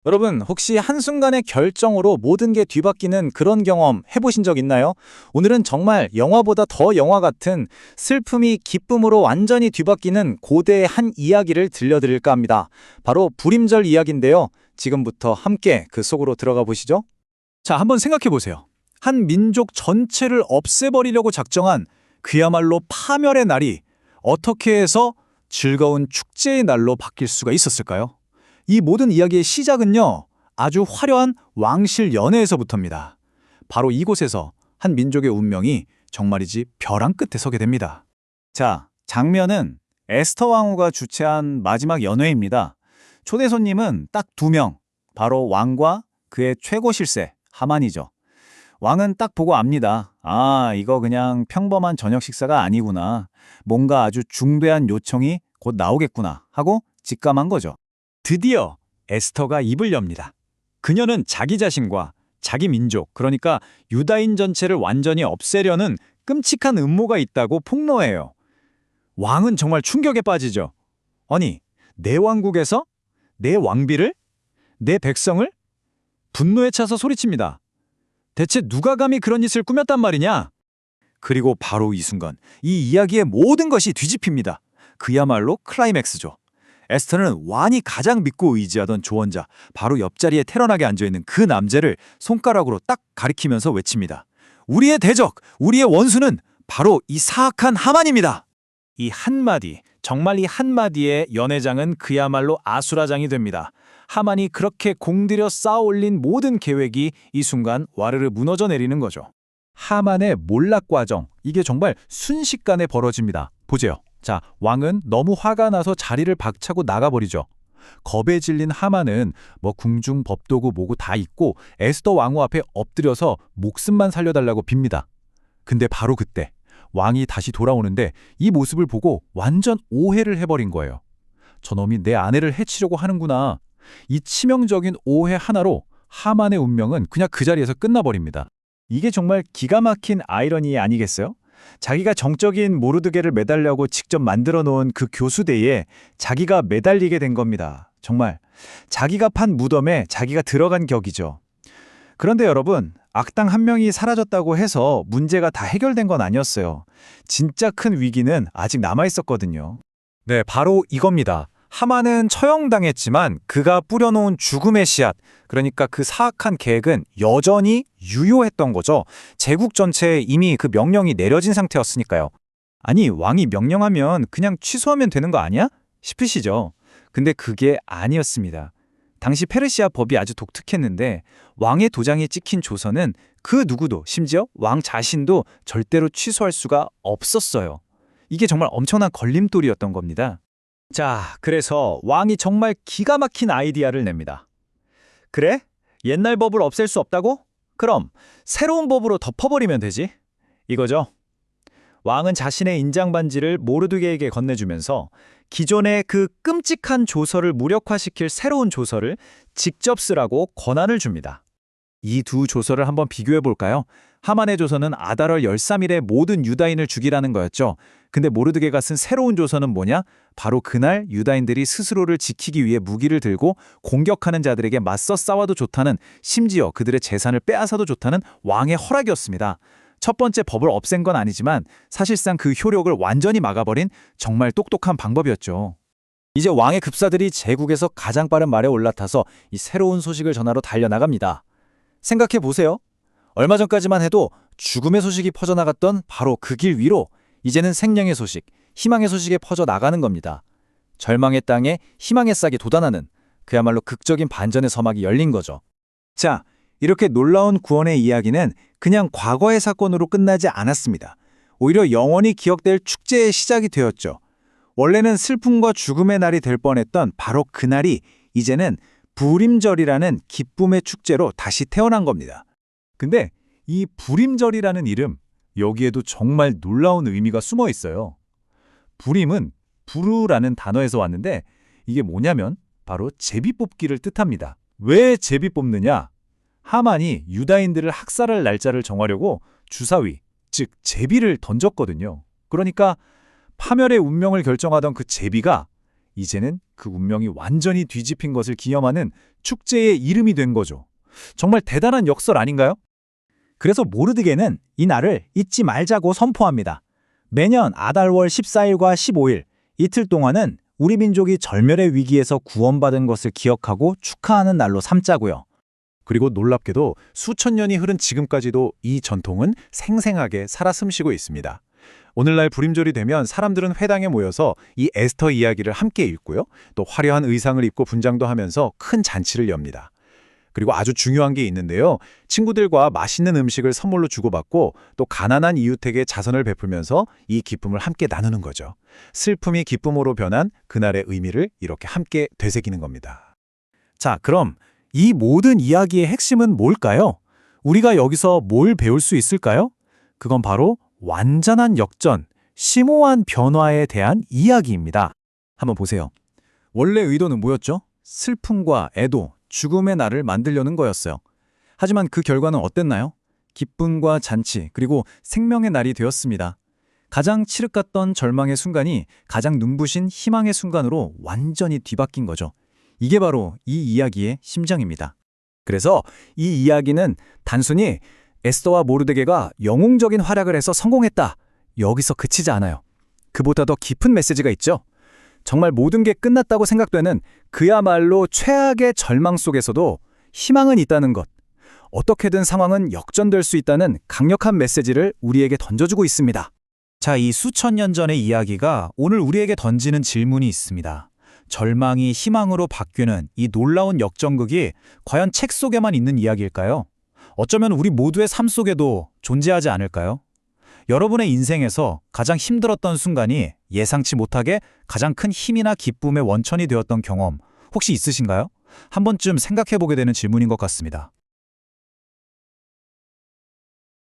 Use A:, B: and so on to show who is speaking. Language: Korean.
A: 여러분, 혹시 한순간의 결정으로 모든 게 뒤바뀌는 그런 경험 해보신 적 있나요? 오늘은 정말 영화보다 더 영화 같은 슬픔이 기쁨으로 완전히 뒤바뀌는 고대의 한 이야기를 들려드릴까 합니다. 바로 불임절 이야기인데요. 지금부터 함께 그 속으로 들어가 보시죠. 자, 한번 생각해 보세요. 한 민족 전체를 없애버리려고 작정한 그야말로 파멸의 날이 어떻게 해서 즐거운 축제의 날로 바뀔 수가 있었을까요? 이 모든 이야기의 시작은요, 아주 화려한 왕실 연회에서부터입니다. 바로 이곳에서 한 민족의 운명이 정말이지 벼랑 끝에 서게 됩니다. 자, 장면은 에스터 왕후가 주최한 마지막 연회입니다. 초대 손님은 딱 2명, 바로 왕과 그의 최고 실세, 하만이죠. 왕은 딱 보고 압니다. 아, 이거 그냥 평범한 저녁 식사가 아니구나. 뭔가 아주 중대한 요청이 곧 나오겠구나 하고 직감한 거죠. 드디어 에스터가 입을 엽니다. 그녀는 자기 자신과 자기 민족, 그러니까 유다인 전체를 완전히 없애려는 끔찍한 음모가 있다고 폭로해요. 왕은 정말 충격에 빠지죠. 아니, 내 왕국에서? 내 왕비를? 내 백성을? 분노에 차서 소리칩니다. 대체 누가 감히 그런 짓을 꾸몄단 말이냐? 그리고 바로 이 순간, 이 이야기의 모든 것이 뒤집힙니다. 그야말로 클라이맥스죠. 에스터는 왕이 가장 믿고 의지하던 조언자, 바로 옆자리에 태연하게 앉아있는 그 남자를 손가락으로 딱 가리키면서 외칩니다. 우리의 대적, 우리의 원수는 바로 이 사악한 하만입니다. 이 한마디, 정말 이 한마디에 연회장은 그야말로 아수라장이 됩니다. 하만이 그렇게 공들여 쌓아올린 모든 계획이 이 순간 와르르 무너져 내리는 거죠. 하만의 몰락 과정, 이게 정말 순식간에 벌어집니다. 보세요. 자, 왕은 너무 화가 나서 자리를 박차고 나가버리죠. 겁에 질린 하만은 궁중 법도구 뭐고 다 있고 에스더 왕후 앞에 엎드려서 목숨만 살려달라고 빕니다. 근데 바로 그때 왕이 다시 돌아오는데 이 모습을 보고 완전 오해를 해버린 거예요. 저놈이 내 아내를 해치려고 하는구나. 이 치명적인 오해 하나로 하만의 운명은 그냥 그 자리에서 끝나버립니다. 이게 정말 기가 막힌 아이러니 아니겠어요? 자기가 정적인 모르드게를 매달려고 직접 만들어 놓은 그 교수대에 자기가 매달리게 된 겁니다. 정말 자기가 판 무덤에 자기가 들어간 격이죠. 그런데 여러분, 악당 한 명이 사라졌다고 해서 문제가 다 해결된 건 아니었어요. 진짜 큰 위기는 아직 남아있었거든요. 네, 바로 이겁니다. 하만은 처형당했지만 그가 뿌려놓은 죽음의 씨앗, 그러니까 그 사악한 계획은 여전히 유효했던 거죠. 제국 전체에 이미 그 명령이 내려진 상태였으니까요. 아니, 왕이 명령하면 그냥 취소하면 되는 거 아니야? 싶으시죠? 근데 그게 아니었습니다. 당시 페르시아 법이 아주 독특했는데 왕의 도장이 찍힌 조서는 그 누구도, 심지어 왕 자신도 절대로 취소할 수가 없었어요. 이게 정말 엄청난 걸림돌이었던 겁니다. 자, 그래서 왕이 정말 기가 막힌 아이디어를 냅니다. 그래? 옛날 법을 없앨 수 없다고? 그럼 새로운 법으로 덮어버리면 되지. 이거죠. 왕은 자신의 인장반지를 모르드게에게 건네주면서 기존의 그 끔찍한 조서를 무력화시킬 새로운 조서를 직접 쓰라고 권한을 줍니다. 이 두 조서를 한번 비교해 볼까요? 하만의 조서는 아달월 13일에 모든 유다인을 죽이라는 거였죠. 근데 모르드게가 쓴 새로운 조서는 뭐냐? 바로 그날 유다인들이 스스로를 지키기 위해 무기를 들고 공격하는 자들에게 맞서 싸워도 좋다는, 심지어 그들의 재산을 빼앗아도 좋다는 왕의 허락이었습니다. 첫 번째 법을 없앤 건 아니지만 사실상 그 효력을 완전히 막아버린 정말 똑똑한 방법이었죠. 이제 왕의 급사들이 제국에서 가장 빠른 말에 올라타서 이 새로운 소식을 전하러 달려나갑니다. 생각해 보세요. 얼마 전까지만 해도 죽음의 소식이 퍼져나갔던 바로 그 길 위로 이제는 생명의 소식, 희망의 소식에 퍼져나가는 겁니다. 절망의 땅에 희망의 싹이 돋아나는 그야말로 극적인 반전의 서막이 열린 거죠. 자, 이렇게 놀라운 구원의 이야기는 그냥 과거의 사건으로 끝나지 않았습니다. 오히려 영원히 기억될 축제의 시작이 되었죠. 원래는 슬픔과 죽음의 날이 될 뻔했던 바로 그날이 이제는 불임절이라는 기쁨의 축제로 다시 태어난 겁니다. 근데 이 불임절이라는 이름, 여기에도 정말 놀라운 의미가 숨어 있어요. 불임은 부르라는 단어에서 왔는데 이게 뭐냐면 바로 제비 뽑기를 뜻합니다. 왜 제비 뽑느냐? 하만이 유다인들을 학살할 날짜를 정하려고 주사위, 즉 제비를 던졌거든요. 그러니까 파멸의 운명을 결정하던 그 제비가 이제는 그 운명이 완전히 뒤집힌 것을 기념하는 축제의 이름이 된 거죠. 정말 대단한 역설 아닌가요? 그래서 모르드게는 이 날을 잊지 말자고 선포합니다. 매년 아달월 14일과 15일 이틀 동안은 우리 민족이 절멸의 위기에서 구원받은 것을 기억하고 축하하는 날로 삼자고요.
B: 그리고 놀랍게도 수천 년이 흐른 지금까지도 이 전통은 생생하게 살아 숨쉬고 있습니다. 오늘날 불임절이 되면 사람들은 회당에 모여서 이 에스터 이야기를 함께 읽고요. 또 화려한 의상을 입고 분장도 하면서 큰 잔치를 엽니다. 그리고 아주 중요한 게 있는데요. 친구들과 맛있는 음식을 선물로 주고받고 또 가난한 이웃에게 자선을 베풀면서 이 기쁨을 함께 나누는 거죠. 슬픔이 기쁨으로 변한 그날의 의미를 이렇게 함께 되새기는 겁니다.
A: 자, 그럼 이 모든 이야기의 핵심은 뭘까요? 우리가 여기서 뭘 배울 수 있을까요? 그건 바로 완전한 역전, 심오한 변화에 대한 이야기입니다. 한번 보세요. 원래 의도는 뭐였죠? 슬픔과 애도, 죽음의 날을 만들려는 거였어요. 하지만 그 결과는 어땠나요? 기쁨과 잔치, 그리고 생명의 날이 되었습니다. 가장 칠흑 같던 절망의 순간이 가장 눈부신 희망의 순간으로 완전히 뒤바뀐 거죠. 이게 바로 이 이야기의 심장입니다. 그래서 이 이야기는 단순히 에스더와 모르드게가 영웅적인 활약을 해서 성공했다, 여기서 그치지 않아요. 그보다 더 깊은 메시지가 있죠. 정말 모든 게 끝났다고 생각되는 그야말로 최악의 절망 속에서도 희망은 있다는 것. 어떻게든 상황은 역전될 수 있다는 강력한 메시지를 우리에게 던져주고 있습니다. 자, 이 수천 년 전의 이야기가 오늘 우리에게 던지는 질문이 있습니다. 절망이 희망으로 바뀌는 이 놀라운 역전극이 과연 책 속에만 있는 이야기일까요? 어쩌면 우리 모두의 삶 속에도 존재하지 않을까요? 여러분의 인생에서 가장 힘들었던 순간이 예상치 못하게 가장 큰 힘이나 기쁨의 원천이 되었던 경험 혹시 있으신가요? 한 번쯤 생각해보게 되는 질문인 것 같습니다.